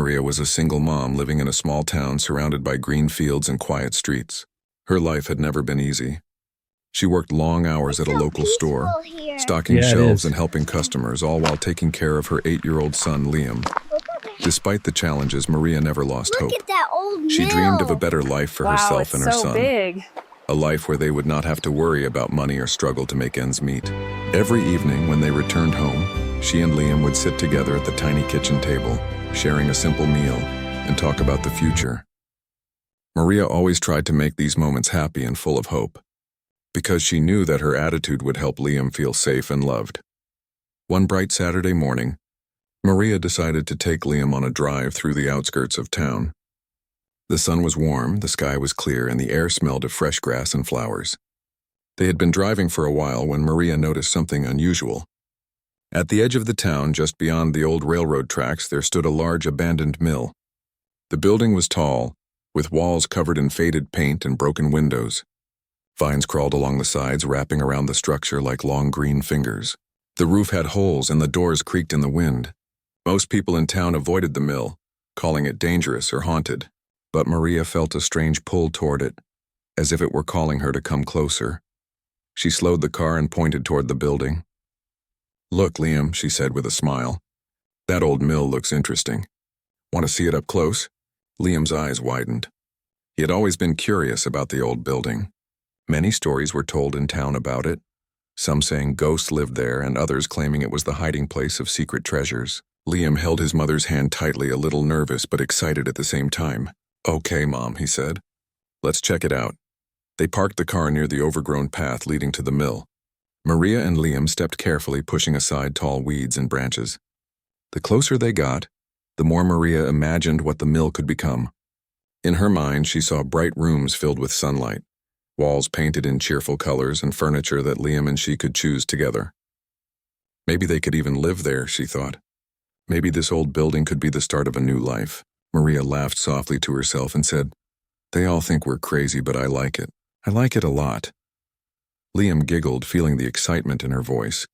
Maria was a single mom living in a small town surrounded by green fields and quiet streets. Her life had never been easy. She worked long hours at a local store, stocking Yeah, it shelves is. and helping customers, all while taking care of her 8-year-old son, Liam. Despite the challenges, Maria never lost hope. Look at that old She dreamed of a mill. better life for Wow, herself it's and her so son. big. A life where they would not have to worry about money or struggle to make ends meet. Every evening when they returned home, she and Liam would sit together at the tiny kitchen table, sharing a simple meal, and talk about the future. Maria always tried to make these moments happy and full of hope, because she knew that her attitude would help Liam feel safe and loved. One bright Saturday morning, Maria decided to take Liam on a drive through the outskirts of town. The sun was warm, the sky was clear, and the air smelled of fresh grass and flowers. They had been driving for a while when Maria noticed something unusual. At the edge of the town, just beyond the old railroad tracks, there stood a large abandoned mill. The building was tall, with walls covered in faded paint and broken windows. Vines crawled along the sides, wrapping around the structure like long green fingers. The roof had holes and the doors creaked in the wind. Most people in town avoided the mill, calling it dangerous or haunted. But Maria felt a strange pull toward it, as if it were calling her to come closer. She slowed the car and pointed toward the building. "Look, Liam," she said with a smile. "That old mill looks interesting. Want to see it up close?" Liam's eyes widened. He had always been curious about the old building. Many stories were told in town about it, some saying ghosts lived there and others claiming it was the hiding place of secret treasures. Liam held his mother's hand tightly, a little nervous but excited at the same time. "Okay, Mom," he said. "Let's check it out." They parked the car near the overgrown path leading to the mill. Maria and Liam stepped carefully, pushing aside tall weeds and branches. The closer they got, the more Maria imagined what the mill could become. In her mind, she saw bright rooms filled with sunlight, walls painted in cheerful colors, and furniture that Liam and she could choose together. Maybe they could even live there, she thought. Maybe this old building could be the start of a new life. Maria laughed softly to herself and said, "They all think we're crazy, but I like it. I like it a lot." Liam giggled, feeling the excitement in her voice.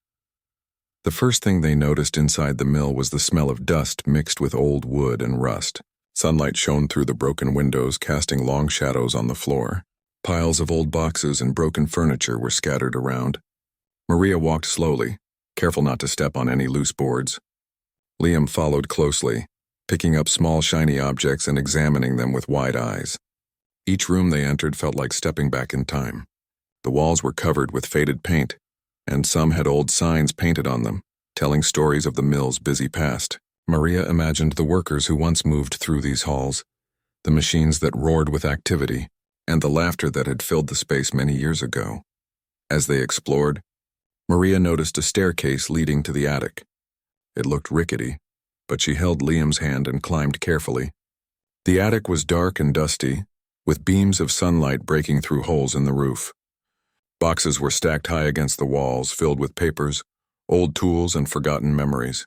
The first thing they noticed inside the mill was the smell of dust mixed with old wood and rust. Sunlight shone through the broken windows, casting long shadows on the floor. Piles of old boxes and broken furniture were scattered around. Maria walked slowly, careful not to step on any loose boards. Liam followed closely, picking up small shiny objects and examining them with wide eyes. Each room they entered felt like stepping back in time. The walls were covered with faded paint, and some had old signs painted on them, telling stories of the mill's busy past. Maria imagined the workers who once moved through these halls, the machines that roared with activity, and the laughter that had filled the space many years ago. As they explored, Maria noticed a staircase leading to the attic. It looked rickety, but she held Liam's hand and climbed carefully. The attic was dark and dusty, with beams of sunlight breaking through holes in the roof. Boxes were stacked high against the walls, filled with papers, old tools, and forgotten memories.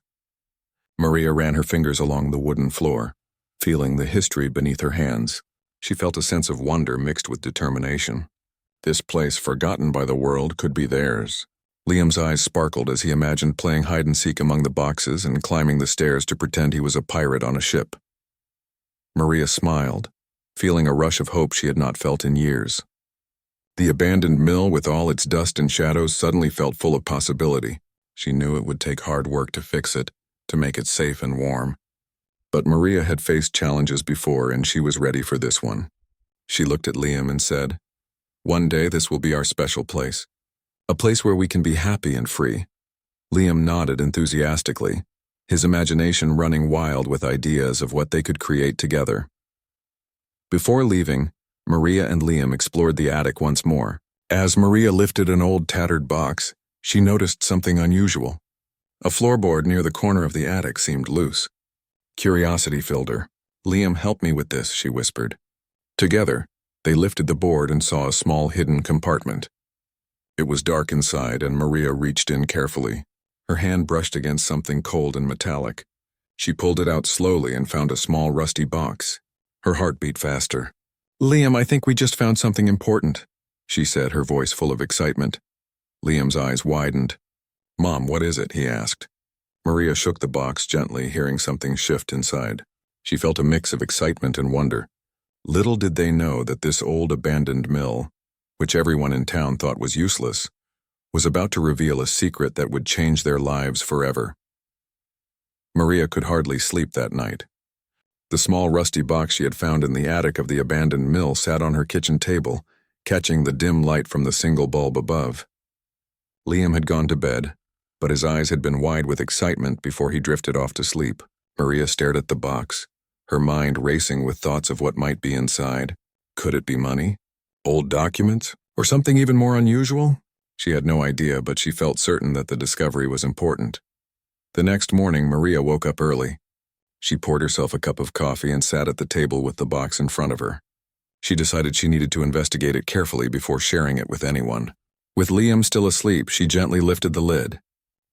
Maria ran her fingers along the wooden floor, feeling the history beneath her hands. She felt a sense of wonder mixed with determination. This place, forgotten by the world, could be theirs. Liam's eyes sparkled as he imagined playing hide-and-seek among the boxes and climbing the stairs to pretend he was a pirate on a ship. Maria smiled, feeling a rush of hope she had not felt in years. The abandoned mill, with all its dust and shadows, suddenly felt full of possibility. She knew it would take hard work to fix it, to make it safe and warm. But Maria had faced challenges before, and she was ready for this one. She looked at Liam and said, "One day this will be our special place. A place where we can be happy and free." Liam nodded enthusiastically, his imagination running wild with ideas of what they could create together. Before leaving, Maria and Liam explored the attic once more. As Maria lifted an old tattered box, she noticed something unusual. A floorboard near the corner of the attic seemed loose. Curiosity filled her. "Liam, help me with this," she whispered. Together, they lifted the board and saw a small hidden compartment. It was dark inside, and Maria reached in carefully. Her hand brushed against something cold and metallic. She pulled it out slowly and found a small rusty box. Her heart beat faster. "Liam, I think we just found something important," she said, her voice full of excitement. Liam's eyes widened. "Mom, what is it?" he asked. Maria shook the box gently, hearing something shift inside. She felt a mix of excitement and wonder. Little did they know that this old abandoned mill, which everyone in town thought was useless, was about to reveal a secret that would change their lives forever. Maria could hardly sleep that night. The small rusty box she had found in the attic of the abandoned mill sat on her kitchen table, catching the dim light from the single bulb above. Liam had gone to bed, but his eyes had been wide with excitement before he drifted off to sleep. Maria stared at the box, her mind racing with thoughts of what might be inside. Could it be money? Old documents? Or something even more unusual? She had no idea, but she felt certain that the discovery was important. The next morning, Maria woke up early. She poured herself a cup of coffee and sat at the table with the box in front of her. She decided she needed to investigate it carefully before sharing it with anyone. With Liam still asleep, she gently lifted the lid.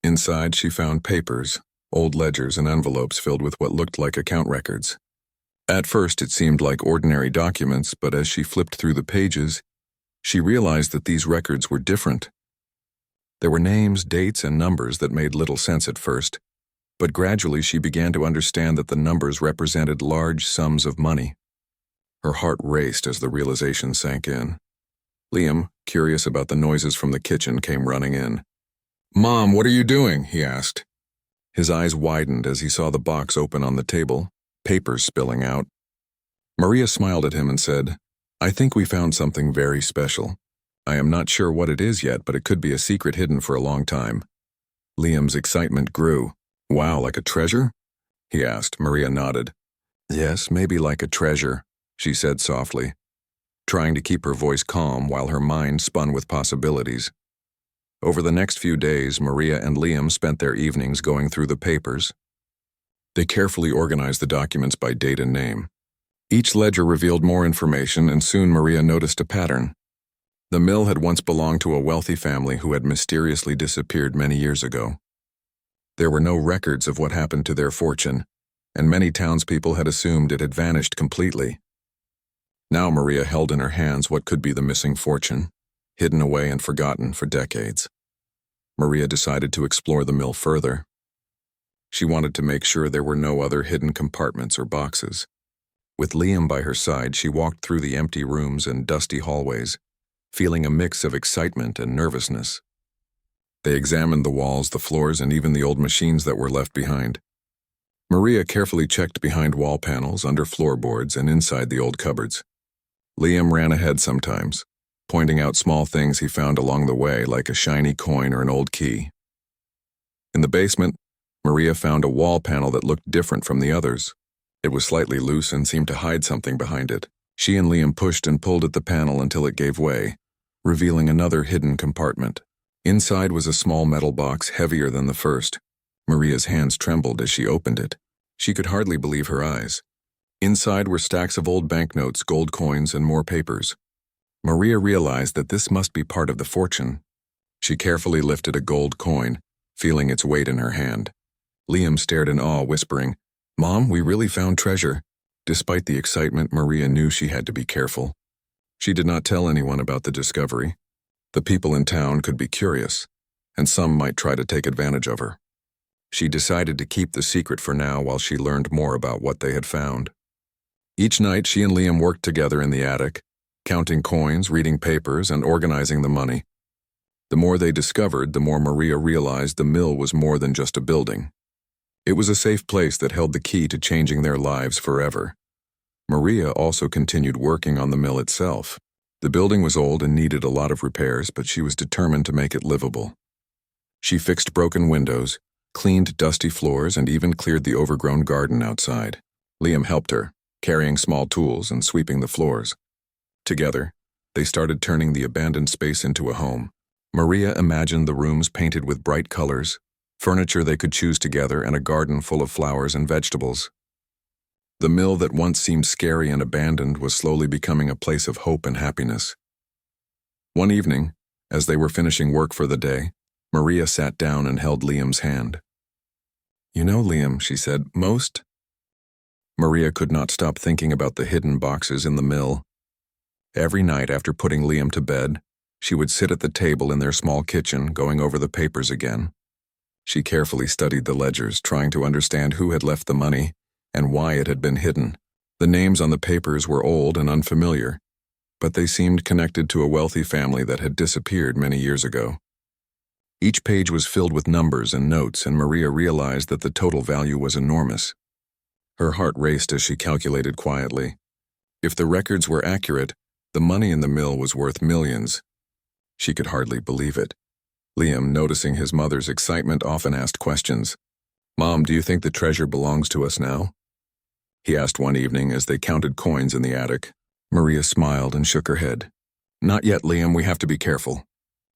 Inside, she found papers, old ledgers and envelopes filled with what looked like account records. At first, it seemed like ordinary documents, but as she flipped through the pages, she realized that these records were different. There were names, dates, and numbers that made little sense at first, but gradually she began to understand that the numbers represented large sums of money. Her heart raced as the realization sank in. Liam, curious about the noises from the kitchen, came running in. "Mom, what are you doing?" he asked. His eyes widened as he saw the box open on the table, papers spilling out. Maria smiled at him and said, "I think we found something very special. I am not sure what it is yet, but it could be a secret hidden for a long time." Liam's excitement grew. "Wow, like a treasure?" he asked. Maria nodded. "Yes, maybe like a treasure," she said softly, trying to keep her voice calm while her mind spun with possibilities. Over the next few days, Maria and Liam spent their evenings going through the papers. They carefully organized the documents by date and name. Each ledger revealed more information, and soon Maria noticed a pattern. The mill had once belonged to a wealthy family who had mysteriously disappeared many years ago. There were no records of what happened to their fortune, and many townspeople had assumed it had vanished completely. Now Maria held in her hands what could be the missing fortune, hidden away and forgotten for decades. Maria decided to explore the mill further. She wanted to make sure there were no other hidden compartments or boxes. With Liam by her side, she walked through the empty rooms and dusty hallways, feeling a mix of excitement and nervousness. They examined the walls, the floors, and even the old machines that were left behind. Maria carefully checked behind wall panels, under floorboards, and inside the old cupboards. Liam ran ahead sometimes, pointing out small things he found along the way, like a shiny coin or an old key. In the basement, Maria found a wall panel that looked different from the others. It was slightly loose and seemed to hide something behind it. She and Liam pushed and pulled at the panel until it gave way, revealing another hidden compartment. Inside was a small metal box heavier than the first. Maria's hands trembled as she opened it. She could hardly believe her eyes. Inside were stacks of old banknotes, gold coins, and more papers. Maria realized that this must be part of the fortune. She carefully lifted a gold coin, feeling its weight in her hand. Liam stared in awe, whispering, "Mom, we really found treasure." Despite the excitement, Maria knew she had to be careful. She did not tell anyone about the discovery. The people in town could be curious, and some might try to take advantage of her. She decided to keep the secret for now while she learned more about what they had found. Each night, she and Liam worked together in the attic, counting coins, reading papers, and organizing the money. The more they discovered, the more Maria realized the mill was more than just a building. It was a safe place that held the key to changing their lives forever. Maria also continued working on the mill itself. The building was old and needed a lot of repairs, but she was determined to make it livable. She fixed broken windows, cleaned dusty floors, and even cleared the overgrown garden outside. Liam helped her, carrying small tools and sweeping the floors. Together, they started turning the abandoned space into a home. Maria imagined the rooms painted with bright colors, furniture they could choose together, and a garden full of flowers and vegetables. The mill that once seemed scary and abandoned was slowly becoming a place of hope and happiness. One evening, as they were finishing work for the day, Maria sat down and held Liam's hand. "You know, Liam," she said, Maria could not stop thinking about the hidden boxes in the mill. Every night after putting Liam to bed, she would sit at the table in their small kitchen, going over the papers again. She carefully studied the ledgers, trying to understand who had left the money, and why it had been hidden. The names on the papers were old and unfamiliar, but they seemed connected to a wealthy family that had disappeared many years ago. Each page was filled with numbers and notes, and Maria realized that the total value was enormous. Her heart raced as she calculated quietly. If the records were accurate, the money in the mill was worth millions. She could hardly believe it. Liam, noticing his mother's excitement, often asked questions. "Mom, do you think the treasure belongs to us now?" he asked one evening as they counted coins in the attic. Maria smiled and shook her head. "Not yet, Liam, we have to be careful.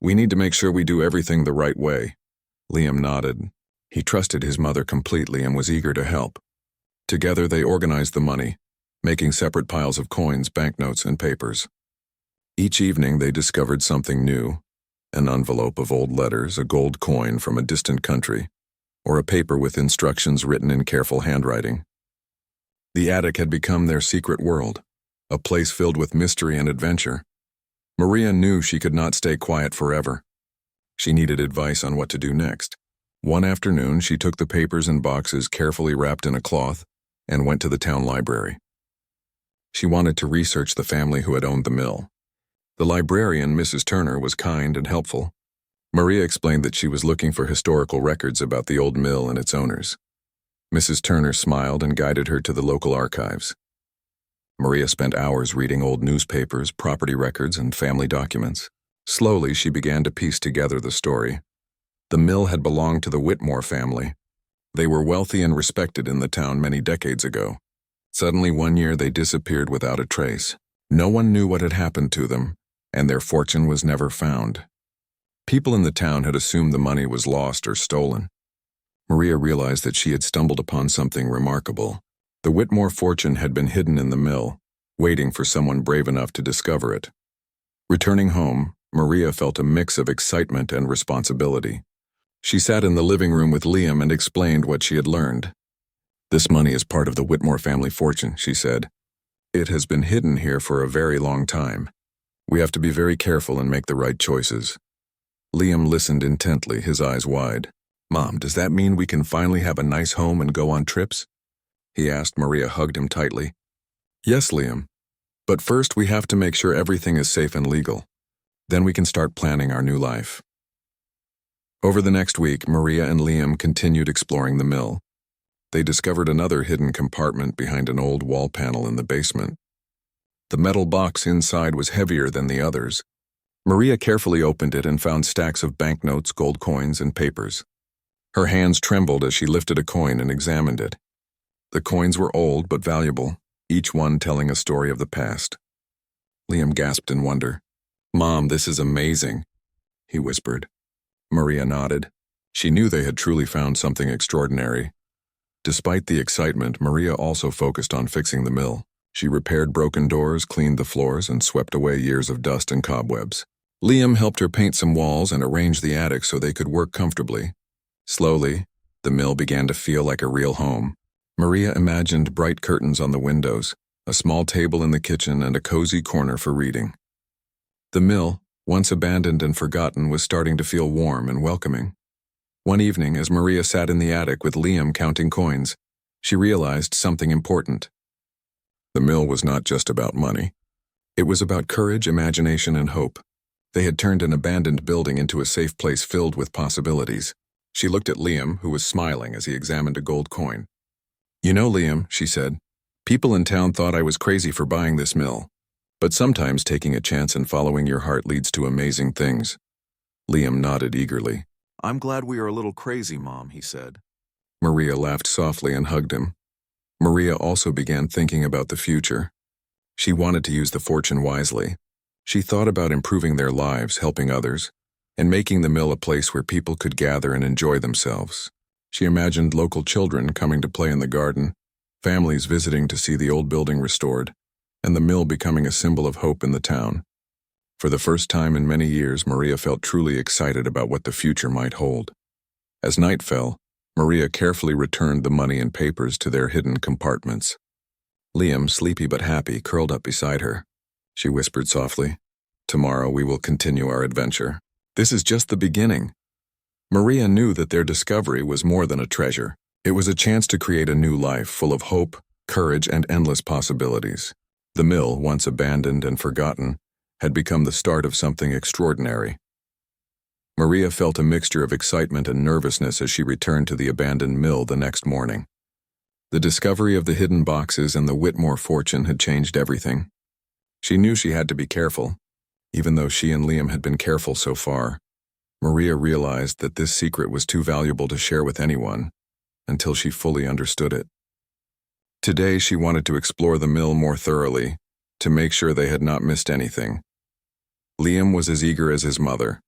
We need to make sure we do everything the right way." Liam nodded. He trusted his mother completely and was eager to help. Together they organized the money, making separate piles of coins, banknotes, and papers. Each evening they discovered something new: an envelope of old letters, a gold coin from a distant country, or a paper with instructions written in careful handwriting. The attic had become their secret world, a place filled with mystery and adventure. Maria knew she could not stay quiet forever. She needed advice on what to do next. One afternoon, she took the papers and boxes carefully wrapped in a cloth and went to the town library. She wanted to research the family who had owned the mill. The librarian, Mrs. Turner, was kind and helpful. Maria explained that she was looking for historical records about the old mill and its owners. Mrs. Turner smiled and guided her to the local archives. Maria spent hours reading old newspapers, property records, and family documents. Slowly, she began to piece together the story. The mill had belonged to the Whitmore family. They were wealthy and respected in the town many decades ago. Suddenly, one year, they disappeared without a trace. No one knew what had happened to them, and their fortune was never found. People in the town had assumed the money was lost or stolen. Maria realized that she had stumbled upon something remarkable. The Whitmore fortune had been hidden in the mill, waiting for someone brave enough to discover it. Returning home, Maria felt a mix of excitement and responsibility. She sat in the living room with Liam and explained what she had learned. "This money is part of the Whitmore family fortune," she said. "It has been hidden here for a very long time. We have to be very careful and make the right choices." Liam listened intently, his eyes wide. "Mom, does that mean we can finally have a nice home and go on trips?" he asked. Maria hugged him tightly. "Yes, Liam. But first we have to make sure everything is safe and legal. Then we can start planning our new life." Over the next week, Maria and Liam continued exploring the mill. They discovered another hidden compartment behind an old wall panel in the basement. The metal box inside was heavier than the others. Maria carefully opened it and found stacks of banknotes, gold coins, and papers. Her hands trembled as she lifted a coin and examined it. The coins were old but valuable, each one telling a story of the past. Liam gasped in wonder. "Mom, this is amazing," he whispered. Maria nodded. She knew they had truly found something extraordinary. Despite the excitement, Maria also focused on fixing the mill. She repaired broken doors, cleaned the floors, and swept away years of dust and cobwebs. Liam helped her paint some walls and arrange the attic so they could work comfortably. Slowly, the mill began to feel like a real home. Maria imagined bright curtains on the windows, a small table in the kitchen, and a cozy corner for reading. The mill, once abandoned and forgotten, was starting to feel warm and welcoming. One evening, as Maria sat in the attic with Liam counting coins, she realized something important. The mill was not just about money. It was about courage, imagination, and hope. They had turned an abandoned building into a safe place filled with possibilities. She looked at Liam, who was smiling as he examined a gold coin. "You know, Liam," she said, "people in town thought I was crazy for buying this mill. But sometimes taking a chance and following your heart leads to amazing things." Liam nodded eagerly. "I'm glad we are a little crazy, Mom," he said. Maria laughed softly and hugged him. Maria also began thinking about the future. She wanted to use the fortune wisely. She thought about improving their lives, helping others, and making the mill a place where people could gather and enjoy themselves. She imagined local children coming to play in the garden, families visiting to see the old building restored, and the mill becoming a symbol of hope in the town. For the first time in many years, Maria felt truly excited about what the future might hold. As night fell, Maria carefully returned the money and papers to their hidden compartments. Liam, sleepy but happy, curled up beside her. She whispered softly, "Tomorrow we will continue our adventure. This is just the beginning." Maria knew that their discovery was more than a treasure. It was a chance to create a new life full of hope, courage, and endless possibilities. The mill, once abandoned and forgotten, had become the start of something extraordinary. Maria felt a mixture of excitement and nervousness as she returned to the abandoned mill the next morning. The discovery of the hidden boxes and the Whitmore fortune had changed everything. She knew she had to be careful. Even though she and Liam had been careful so far, Maria realized that this secret was too valuable to share with anyone until she fully understood it. Today she wanted to explore the mill more thoroughly, to make sure they had not missed anything. Liam was as eager as his mother.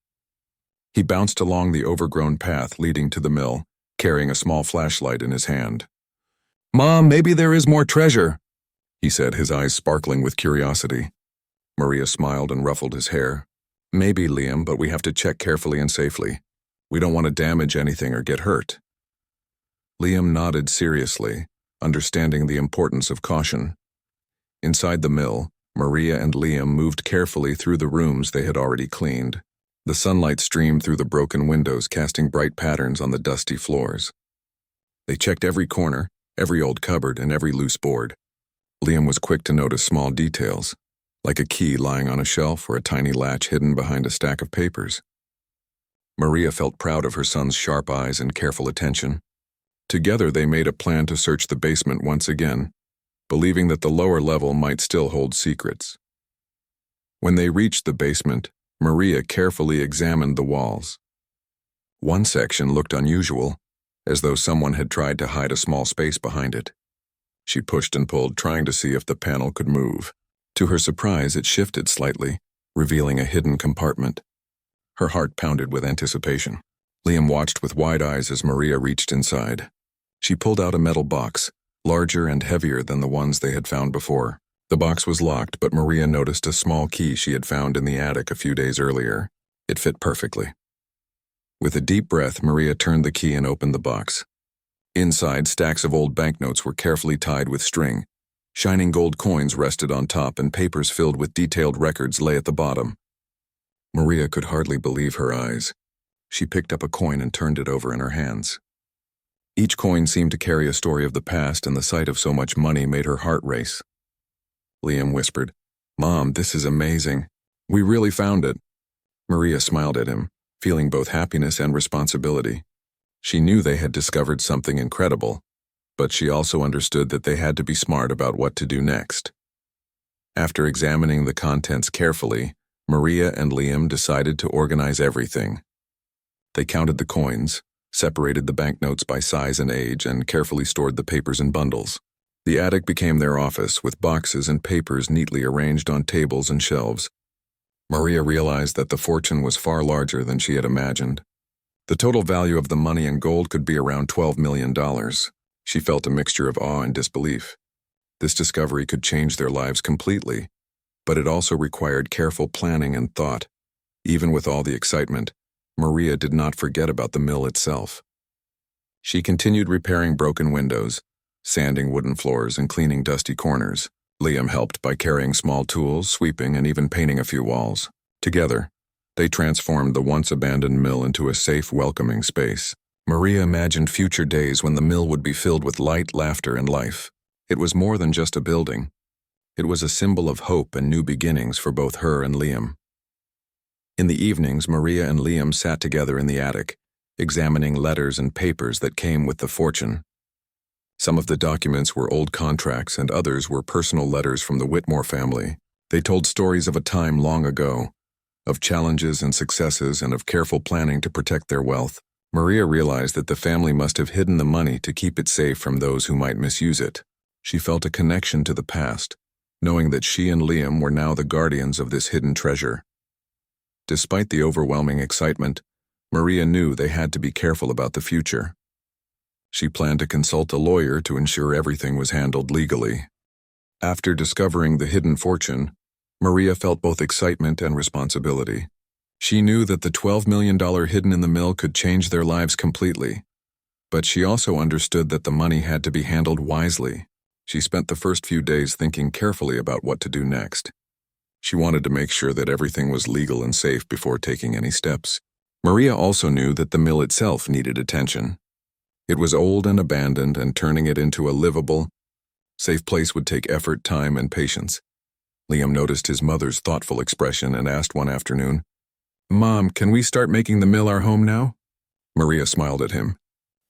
He bounced along the overgrown path leading to the mill, carrying a small flashlight in his hand. "Mom, maybe there is more treasure," he said, his eyes sparkling with curiosity. Maria smiled and ruffled his hair. "Maybe, Liam, but we have to check carefully and safely. We don't want to damage anything or get hurt." Liam nodded seriously, understanding the importance of caution. Inside the mill, Maria and Liam moved carefully through the rooms they had already cleaned. The sunlight streamed through the broken windows, casting bright patterns on the dusty floors. They checked every corner, every old cupboard, and every loose board. Liam was quick to notice small details, like a key lying on a shelf or a tiny latch hidden behind a stack of papers. Maria felt proud of her son's sharp eyes and careful attention. Together they made a plan to search the basement once again, believing that the lower level might still hold secrets. When they reached the basement, Maria carefully examined the walls. One section looked unusual, as though someone had tried to hide a small space behind it. She pushed and pulled, trying to see if the panel could move. To her surprise, it shifted slightly, revealing a hidden compartment. Her heart pounded with anticipation. Liam watched with wide eyes as Maria reached inside. She pulled out a metal box, larger and heavier than the ones they had found before. The box was locked, but Maria noticed a small key she had found in the attic a few days earlier. It fit perfectly. With a deep breath, Maria turned the key and opened the box. Inside, stacks of old banknotes were carefully tied with string. Shining gold coins rested on top, and papers filled with detailed records lay at the bottom. Maria could hardly believe her eyes. She picked up a coin and turned it over in her hands. Each coin seemed to carry a story of the past, and the sight of so much money made her heart race. Liam whispered, "Mom, this is amazing. We really found it." Maria smiled at him, feeling both happiness and responsibility. She knew they had discovered something incredible, but she also understood that they had to be smart about what to do next. After examining the contents carefully, Maria and Liam decided to organize everything. They counted the coins, separated the banknotes by size and age, and carefully stored the papers in bundles. The attic became their office, with boxes and papers neatly arranged on tables and shelves. Maria realized that the fortune was far larger than she had imagined. The total value of the money and gold could be around $12 million. She felt a mixture of awe and disbelief. This discovery could change their lives completely, but it also required careful planning and thought. Even with all the excitement, Maria did not forget about the mill itself. She continued repairing broken windows, sanding wooden floors, and cleaning dusty corners. Liam helped by carrying small tools, sweeping, and even painting a few walls. Together, they transformed the once-abandoned mill into a safe, welcoming space. Maria imagined future days when the mill would be filled with light, laughter, and life. It was more than just a building. It was a symbol of hope and new beginnings for both her and Liam. In the evenings, Maria and Liam sat together in the attic, examining letters and papers that came with the fortune. Some of the documents were old contracts, and others were personal letters from the Whitmore family. They told stories of a time long ago, of challenges and successes, and of careful planning to protect their wealth. Maria realized that the family must have hidden the money to keep it safe from those who might misuse it. She felt a connection to the past, knowing that she and Liam were now the guardians of this hidden treasure. Despite the overwhelming excitement, Maria knew they had to be careful about the future. She planned to consult a lawyer to ensure everything was handled legally. After discovering the hidden fortune, Maria felt both excitement and responsibility. She knew that the $12 million hidden in the mill could change their lives completely, but she also understood that the money had to be handled wisely. She spent the first few days thinking carefully about what to do next. She wanted to make sure that everything was legal and safe before taking any steps. Maria also knew that the mill itself needed attention. It was old and abandoned, and turning it into a livable, safe place would take effort, time, and patience. Liam noticed his mother's thoughtful expression and asked one afternoon, "Mom, can we start making the mill our home now?" Maria smiled at him.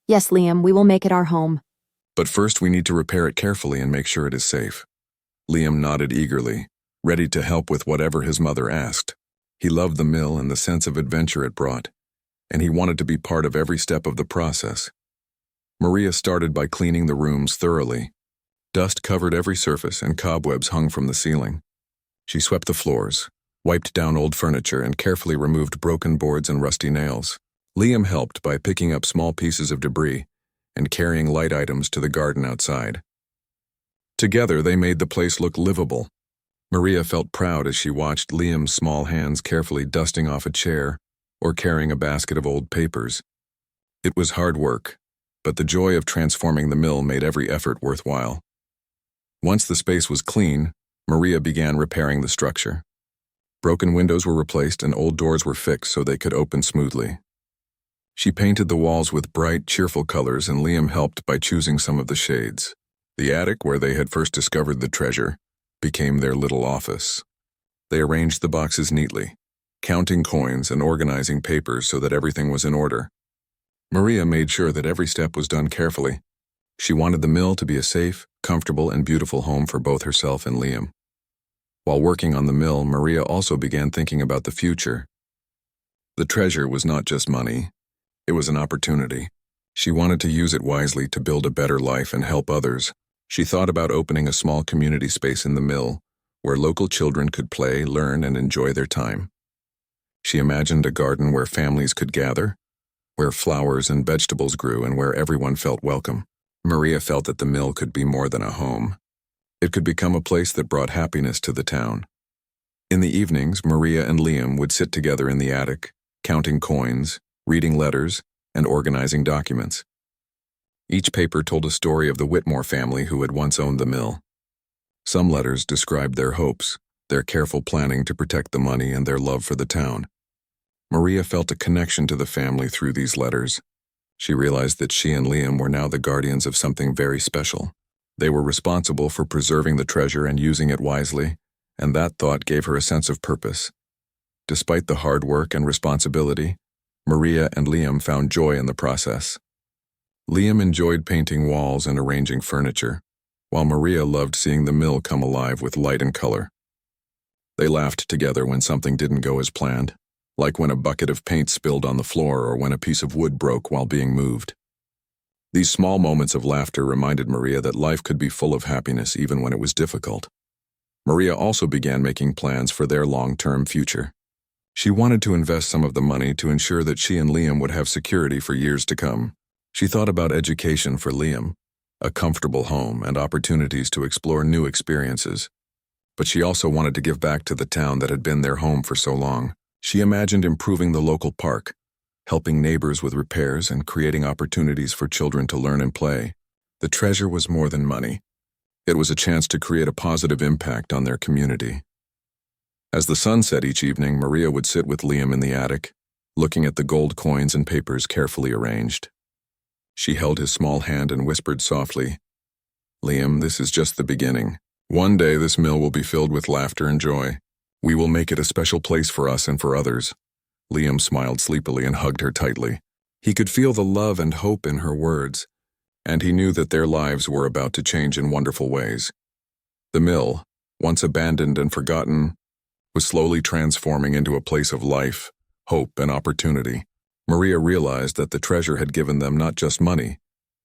Yes, Liam, we will make it our home. "But first we need to repair it carefully and make sure it is safe." Liam nodded eagerly, ready to help with whatever his mother asked. He loved the mill and the sense of adventure it brought, and he wanted to be part of every step of the process. Maria started by cleaning the rooms thoroughly. Dust covered every surface and cobwebs hung from the ceiling. She swept the floors, wiped down old furniture, and carefully removed broken boards and rusty nails. Liam helped by picking up small pieces of debris and carrying light items to the garden outside. Together, they made the place look livable. Maria felt proud as she watched Liam's small hands carefully dusting off a chair or carrying a basket of old papers. It was hard work, but the joy of transforming the mill made every effort worthwhile. Once the space was clean, Maria began repairing the structure. Broken windows were replaced and old doors were fixed so they could open smoothly. She painted the walls with bright, cheerful colors, and Liam helped by choosing some of the shades. The attic, where they had first discovered the treasure, became their little office. They arranged the boxes neatly, counting coins and organizing papers so that everything was in order. Maria made sure that every step was done carefully. She wanted the mill to be a safe, comfortable, and beautiful home for both herself and Liam. While working on the mill, Maria also began thinking about the future. The treasure was not just money. It was an opportunity. She wanted to use it wisely to build a better life and help others. She thought about opening a small community space in the mill where local children could play, learn, and enjoy their time. She imagined a garden where families could gather, where flowers and vegetables grew, and where everyone felt welcome. Maria felt that the mill could be more than a home. It could become a place that brought happiness to the town. In the evenings, Maria and Liam would sit together in the attic, counting coins, reading letters, and organizing documents. Each paper told a story of the Whitmore family who had once owned the mill. Some letters described their hopes, their careful planning to protect the money, and their love for the town. Maria felt a connection to the family through these letters. She realized that she and Liam were now the guardians of something very special. They were responsible for preserving the treasure and using it wisely, and that thought gave her a sense of purpose. Despite the hard work and responsibility, Maria and Liam found joy in the process. Liam enjoyed painting walls and arranging furniture, while Maria loved seeing the mill come alive with light and color. They laughed together when something didn't go as planned, like when a bucket of paint spilled on the floor or when a piece of wood broke while being moved. These small moments of laughter reminded Maria that life could be full of happiness even when it was difficult. Maria also began making plans for their long-term future. She wanted to invest some of the money to ensure that she and Liam would have security for years to come. She thought about education for Liam, a comfortable home, and opportunities to explore new experiences. But she also wanted to give back to the town that had been their home for so long. She imagined improving the local park, helping neighbors with repairs, and creating opportunities for children to learn and play. The treasure was more than money. It was a chance to create a positive impact on their community. As the sun set each evening, Maria would sit with Liam in the attic, looking at the gold coins and papers carefully arranged. She held his small hand and whispered softly, "Liam, this is just the beginning. One day this mill will be filled with laughter and joy. We will make it a special place for us and for others." Liam smiled sleepily and hugged her tightly. He could feel the love and hope in her words, and he knew that their lives were about to change in wonderful ways. The mill, once abandoned and forgotten, was slowly transforming into a place of life, hope, and opportunity. Maria realized that the treasure had given them not just money,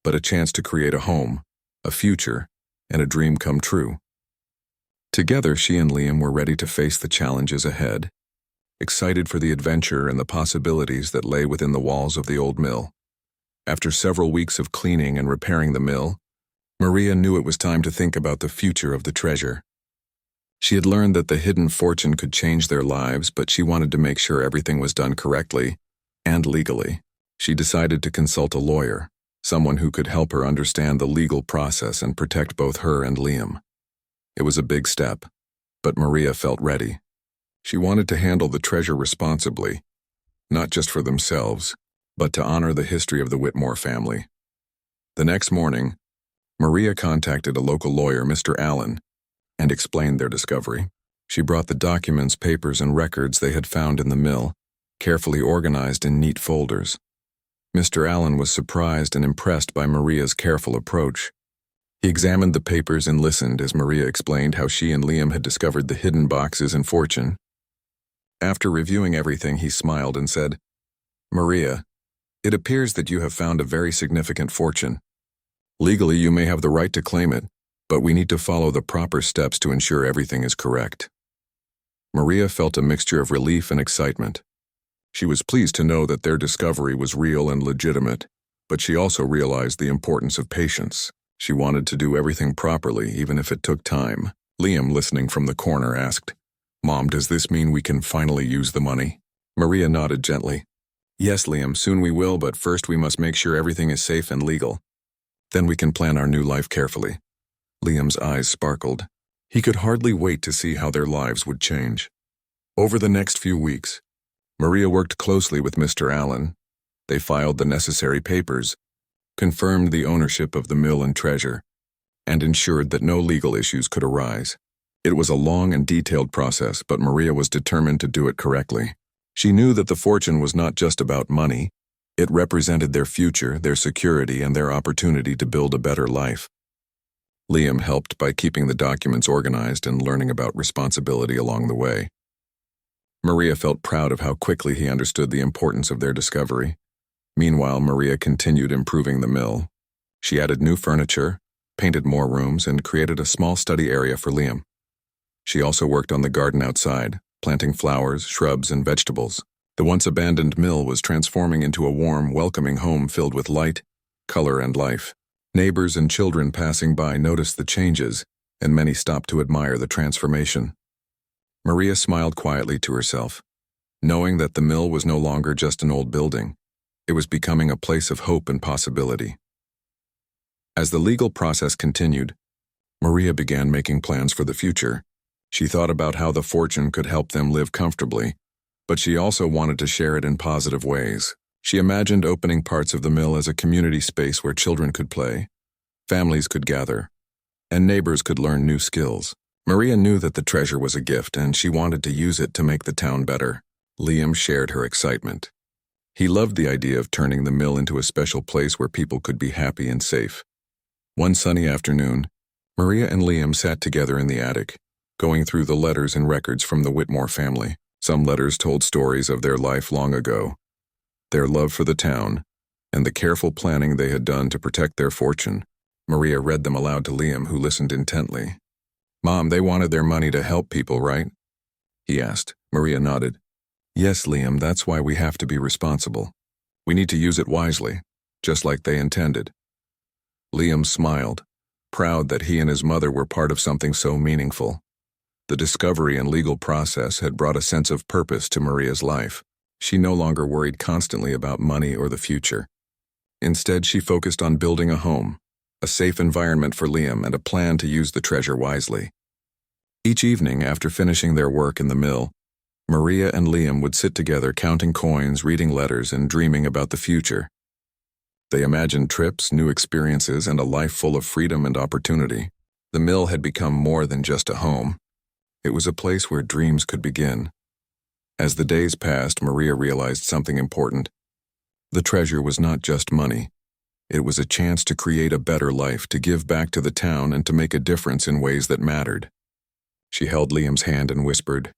but a chance to create a home, a future, and a dream come true. Together, she and Liam were ready to face the challenges ahead, excited for the adventure and the possibilities that lay within the walls of the old mill. After several weeks of cleaning and repairing the mill, Maria knew it was time to think about the future of the treasure. She had learned that the hidden fortune could change their lives, but she wanted to make sure everything was done correctly and legally. She decided to consult a lawyer, someone who could help her understand the legal process and protect both her and Liam. It was a big step, but Maria felt ready. She wanted to handle the treasure responsibly, not just for themselves, but to honor the history of the Whitmore family. The next morning, Maria contacted a local lawyer, Mr. Allen, and explained their discovery. She brought the documents, papers, and records they had found in the mill, carefully organized in neat folders. Mr. Allen was surprised and impressed by Maria's careful approach. He examined the papers and listened as Maria explained how she and Liam had discovered the hidden boxes and fortune. After reviewing everything, he smiled and said, "Maria, it appears that you have found a very significant fortune. Legally, you may have the right to claim it, but we need to follow the proper steps to ensure everything is correct." Maria felt a mixture of relief and excitement. She was pleased to know that their discovery was real and legitimate, but she also realized the importance of patience. She wanted to do everything properly, even if it took time. Liam, listening from the corner, asked, "Mom, does this mean we can finally use the money?" Maria nodded gently. "Yes, Liam, soon we will, but first we must make sure everything is safe and legal. Then we can plan our new life carefully." Liam's eyes sparkled. He could hardly wait to see how their lives would change. Over the next few weeks, Maria worked closely with Mr. Allen. They filed the necessary papers, confirmed the ownership of the mill and treasure, and ensured that no legal issues could arise. It was a long and detailed process, but Maria was determined to do it correctly. She knew that the fortune was not just about money. It represented their future, their security, and their opportunity to build a better life. Liam helped by keeping the documents organized and learning about responsibility along the way. Maria felt proud of how quickly he understood the importance of their discovery. Meanwhile, Maria continued improving the mill. She added new furniture, painted more rooms, and created a small study area for Liam. She also worked on the garden outside, planting flowers, shrubs, and vegetables. The once abandoned mill was transforming into a warm, welcoming home filled with light, color, and life. Neighbors and children passing by noticed the changes, and many stopped to admire the transformation. Maria smiled quietly to herself, knowing that the mill was no longer just an old building. It was becoming a place of hope and possibility. As the legal process continued, Maria began making plans for the future. She thought about how the fortune could help them live comfortably, but she also wanted to share it in positive ways. She imagined opening parts of the mill as a community space where children could play, families could gather, and neighbors could learn new skills. Maria knew that the treasure was a gift, and she wanted to use it to make the town better. Liam shared her excitement. He loved the idea of turning the mill into a special place where people could be happy and safe. One sunny afternoon, Maria and Liam sat together in the attic, going through the letters and records from the Whitmore family. Some letters told stories of their life long ago, their love for the town, and the careful planning they had done to protect their fortune. Maria read them aloud to Liam, who listened intently. "Mom, they wanted their money to help people, right?" he asked. Maria nodded. "Yes, Liam, that's why we have to be responsible. We need to use it wisely, just like they intended." Liam smiled, proud that he and his mother were part of something so meaningful. The discovery and legal process had brought a sense of purpose to Maria's life. She no longer worried constantly about money or the future. Instead, she focused on building a home, a safe environment for Liam, and a plan to use the treasure wisely. Each evening, after finishing their work in the mill, Maria and Liam would sit together counting coins, reading letters, and dreaming about the future. They imagined trips, new experiences, and a life full of freedom and opportunity. The mill had become more than just a home. It was a place where dreams could begin. As the days passed, Maria realized something important. The treasure was not just money. It was a chance to create a better life, to give back to the town, and to make a difference in ways that mattered. She held Liam's hand and whispered,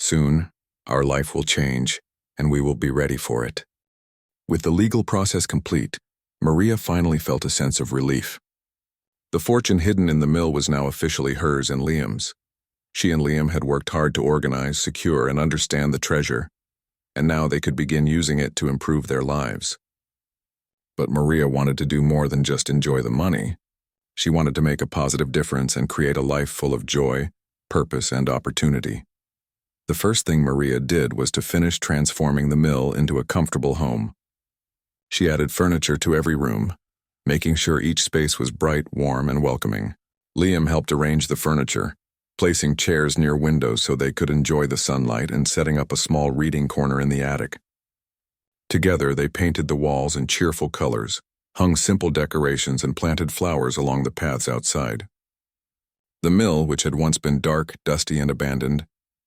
"Soon, our life will change, and we will be ready for it." With the legal process complete, Maria finally felt a sense of relief. The fortune hidden in the mill was now officially hers and Liam's. She and Liam had worked hard to organize, secure, and understand the treasure, and now they could begin using it to improve their lives. But Maria wanted to do more than just enjoy the money. She wanted to make a positive difference and create a life full of joy, purpose, and opportunity. The first thing Maria did was to finish transforming the mill into a comfortable home. She added furniture to every room, making sure each space was bright, warm, and welcoming. Liam helped arrange the furniture, placing chairs near windows so they could enjoy the sunlight and setting up a small reading corner in the attic. Together, they painted the walls in cheerful colors, hung simple decorations and planted flowers along the paths outside. The mill, which had once been dark, dusty, and abandoned,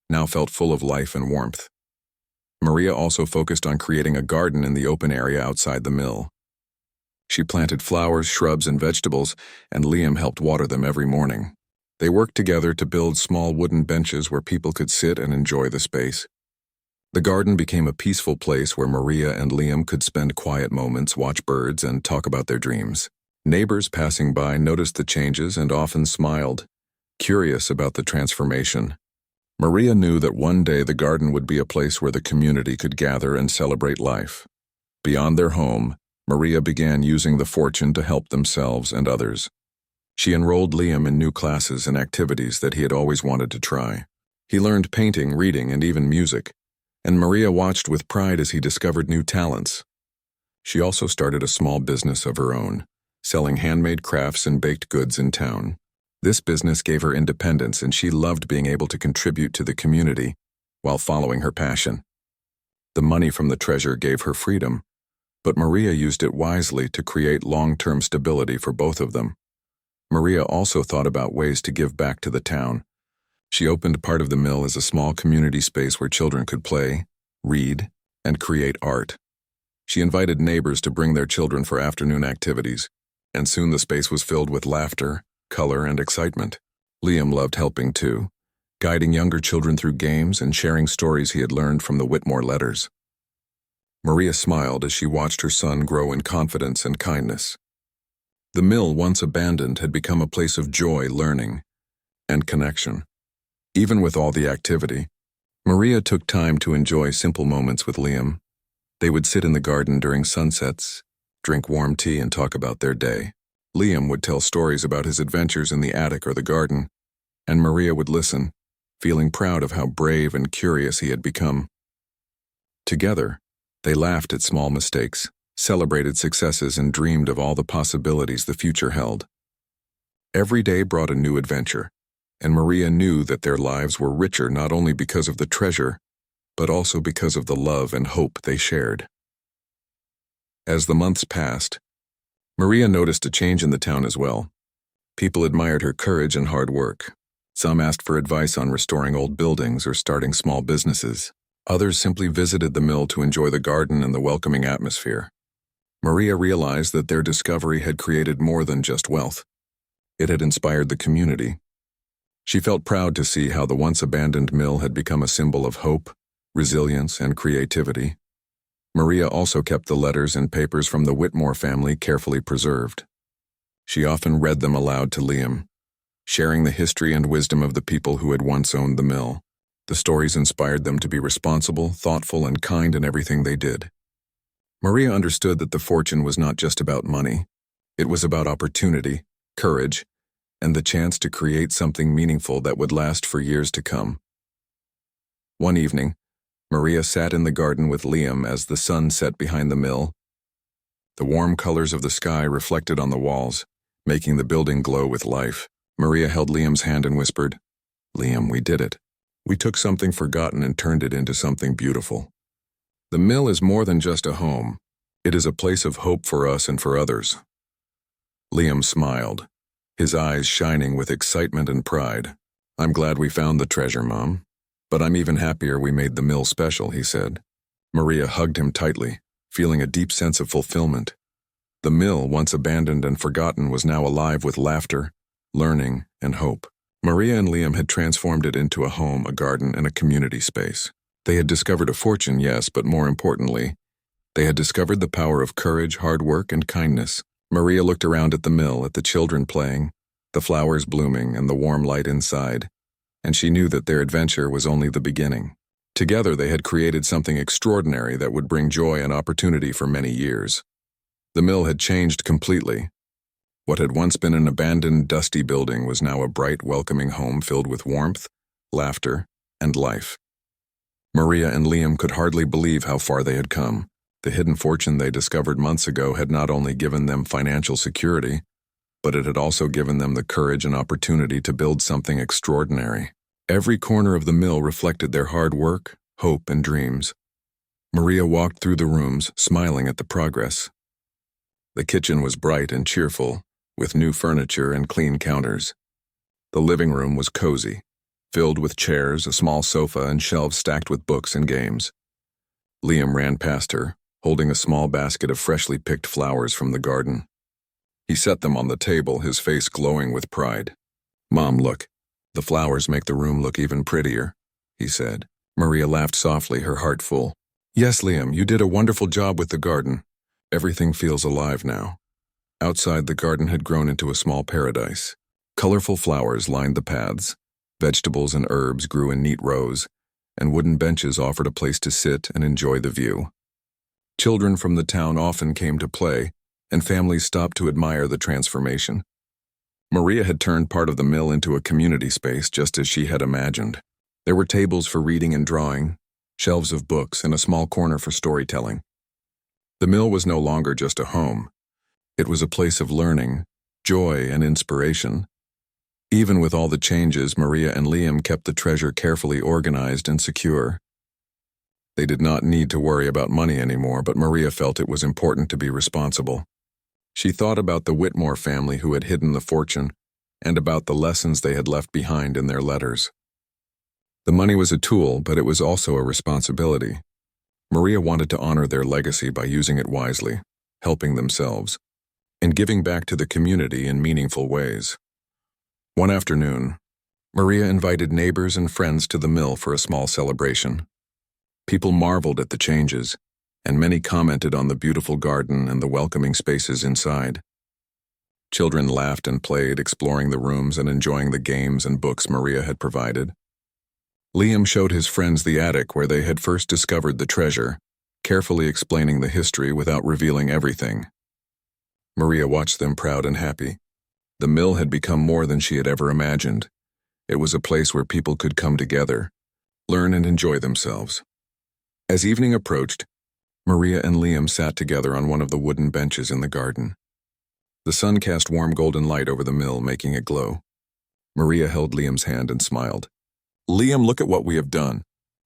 now felt full of life and warmth. Maria also focused on creating a garden in the open area outside the mill. She planted flowers, shrubs, and vegetables, and Liam helped water them every morning. They worked together to build small wooden benches where people could sit and enjoy the space. The garden became a peaceful place where Maria and Liam could spend quiet moments, watch birds, and talk about their dreams. Neighbors passing by noticed the changes and often smiled, curious about the transformation. Maria knew that one day the garden would be a place where the community could gather and celebrate life. Beyond their home, Maria began using the fortune to help themselves and others. She enrolled Liam in new classes and activities that he had always wanted to try. He learned painting, reading, and even music, and Maria watched with pride as he discovered new talents. She also started a small business of her own, selling handmade crafts and baked goods in town. This business gave her independence, and she loved being able to contribute to the community while following her passion. The money from the treasure gave her freedom, but Maria used it wisely to create long-term stability for both of them. Maria also thought about ways to give back to the town. She opened part of the mill as a small community space where children could play, read, and create art. She invited neighbors to bring their children for afternoon activities, and soon the space was filled with laughter, color, and excitement. Liam loved helping too, guiding younger children through games and sharing stories he had learned from the Whitmore letters. Maria smiled as she watched her son grow in confidence and kindness. The mill, once abandoned, had become a place of joy, learning, and connection. Even with all the activity, Maria took time to enjoy simple moments with Liam. They would sit in the garden during sunsets, drink warm tea, and talk about their day. Liam would tell stories about his adventures in the attic or the garden, and Maria would listen, feeling proud of how brave and curious he had become. Together, they laughed at small mistakes, celebrated successes, and dreamed of all the possibilities the future held. Every day brought a new adventure, and Maria knew that their lives were richer not only because of the treasure, but also because of the love and hope they shared. As the months passed, Maria noticed a change in the town as well. People admired her courage and hard work. Some asked for advice on restoring old buildings or starting small businesses. Others simply visited the mill to enjoy the garden and the welcoming atmosphere. Maria realized that their discovery had created more than just wealth. It had inspired the community. She felt proud to see how the once abandoned mill had become a symbol of hope, resilience, and creativity. Maria also kept the letters and papers from the Whitmore family carefully preserved. She often read them aloud to Liam, sharing the history and wisdom of the people who had once owned the mill. The stories inspired them to be responsible, thoughtful, and kind in everything they did. Maria understood that the fortune was not just about money. It was about opportunity, courage, and the chance to create something meaningful that would last for years to come. One evening, Maria sat in the garden with Liam as the sun set behind the mill. The warm colors of the sky reflected on the walls, making the building glow with life. Maria held Liam's hand and whispered, "Liam, we did it. We took something forgotten and turned it into something beautiful. The mill is more than just a home. It is a place of hope for us and for others." Liam smiled, his eyes shining with excitement and pride. "I'm glad we found the treasure, Mom. But I'm even happier we made the mill special," he said. Maria hugged him tightly, feeling a deep sense of fulfillment. The mill, once abandoned and forgotten, was now alive with laughter, learning, and hope. Maria and Liam had transformed it into a home, a garden, and a community space. They had discovered a fortune, yes, but more importantly, they had discovered the power of courage, hard work, and kindness. Maria looked around at the mill, at the children playing, the flowers blooming, and the warm light inside, and she knew that their adventure was only the beginning. Together they had created something extraordinary that would bring joy and opportunity for many years. The mill had changed completely. What had once been an abandoned, dusty building was now a bright, welcoming home filled with warmth, laughter, and life. Maria and Liam could hardly believe how far they had come. The hidden fortune they discovered months ago had not only given them financial security, but it had also given them the courage and opportunity to build something extraordinary. Every corner of the mill reflected their hard work, hope, and dreams. Maria walked through the rooms, smiling at the progress. The kitchen was bright and cheerful, with new furniture and clean counters. The living room was cozy, filled with chairs, a small sofa, and shelves stacked with books and games. Liam ran past her, holding a small basket of freshly picked flowers from the garden. He set them on the table, his face glowing with pride. "Mom, look. The flowers make the room look even prettier," he said. Maria laughed softly, her heart full. "Yes, Liam, you did a wonderful job with the garden. Everything feels alive now." Outside, the garden had grown into a small paradise. Colorful flowers lined the paths. Vegetables and herbs grew in neat rows, and wooden benches offered a place to sit and enjoy the view. Children from the town often came to play, and families stopped to admire the transformation. Maria had turned part of the mill into a community space just as she had imagined. There were tables for reading and drawing, shelves of books, and a small corner for storytelling. The mill was no longer just a home. It was a place of learning, joy, and inspiration. Even with all the changes, Maria and Liam kept the treasure carefully organized and secure. They did not need to worry about money anymore, but Maria felt it was important to be responsible. She thought about the Whitmore family who had hidden the fortune, and about the lessons they had left behind in their letters. The money was a tool, but it was also a responsibility. Maria wanted to honor their legacy by using it wisely, helping themselves, and giving back to the community in meaningful ways. One afternoon, Maria invited neighbors and friends to the mill for a small celebration. People marveled at the changes, and many commented on the beautiful garden and the welcoming spaces inside. Children laughed and played, exploring the rooms and enjoying the games and books Maria had provided. Liam showed his friends the attic where they had first discovered the treasure, carefully explaining the history without revealing everything. Maria watched them proud and happy. The mill had become more than she had ever imagined. It was a place where people could come together, learn and enjoy themselves. As evening approached, Maria and Liam sat together on one of the wooden benches in the garden. The sun cast warm golden light over the mill, making it glow. Maria held Liam's hand and smiled. "Liam, look at what we have done.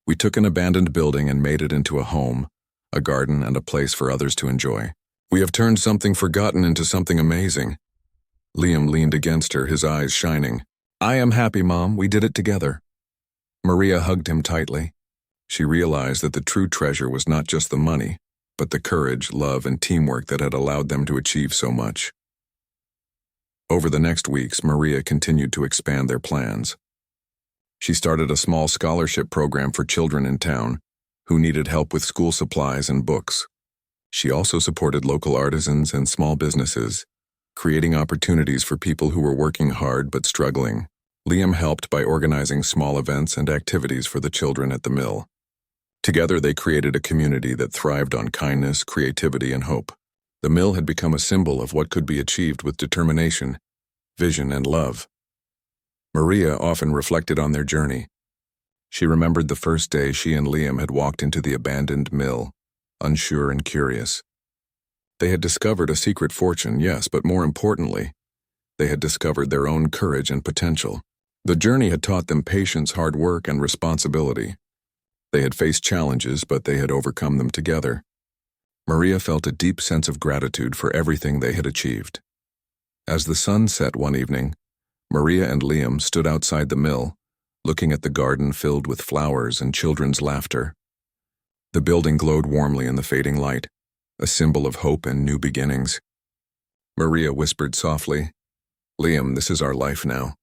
We took an abandoned building and made it into a home, a garden, and a place for others to enjoy. We have turned something forgotten into something amazing." Liam leaned against her, his eyes shining. "I am happy, Mom. We did it together." Maria hugged him tightly. She realized that the true treasure was not just the money, but the courage, love, and teamwork that had allowed them to achieve so much. Over the next weeks, Maria continued to expand their plans. She started a small scholarship program for children in town who needed help with school supplies and books. She also supported local artisans and small businesses, creating opportunities for people who were working hard but struggling. Liam helped by organizing small events and activities for the children at the mill. Together, they created a community that thrived on kindness, creativity, and hope. The mill had become a symbol of what could be achieved with determination, vision, and love. Maria often reflected on their journey. She remembered the first day she and Liam had walked into the abandoned mill, unsure and curious. They had discovered a secret fortune, yes, but more importantly, they had discovered their own courage and potential. The journey had taught them patience, hard work, and responsibility. They had faced challenges, but they had overcome them together. Maria felt a deep sense of gratitude for everything they had achieved. As the sun set one evening, Maria and Liam stood outside the mill, looking at the garden filled with flowers and children's laughter. The building glowed warmly in the fading light, a symbol of hope and new beginnings. Maria whispered softly, "Liam, this is our life now.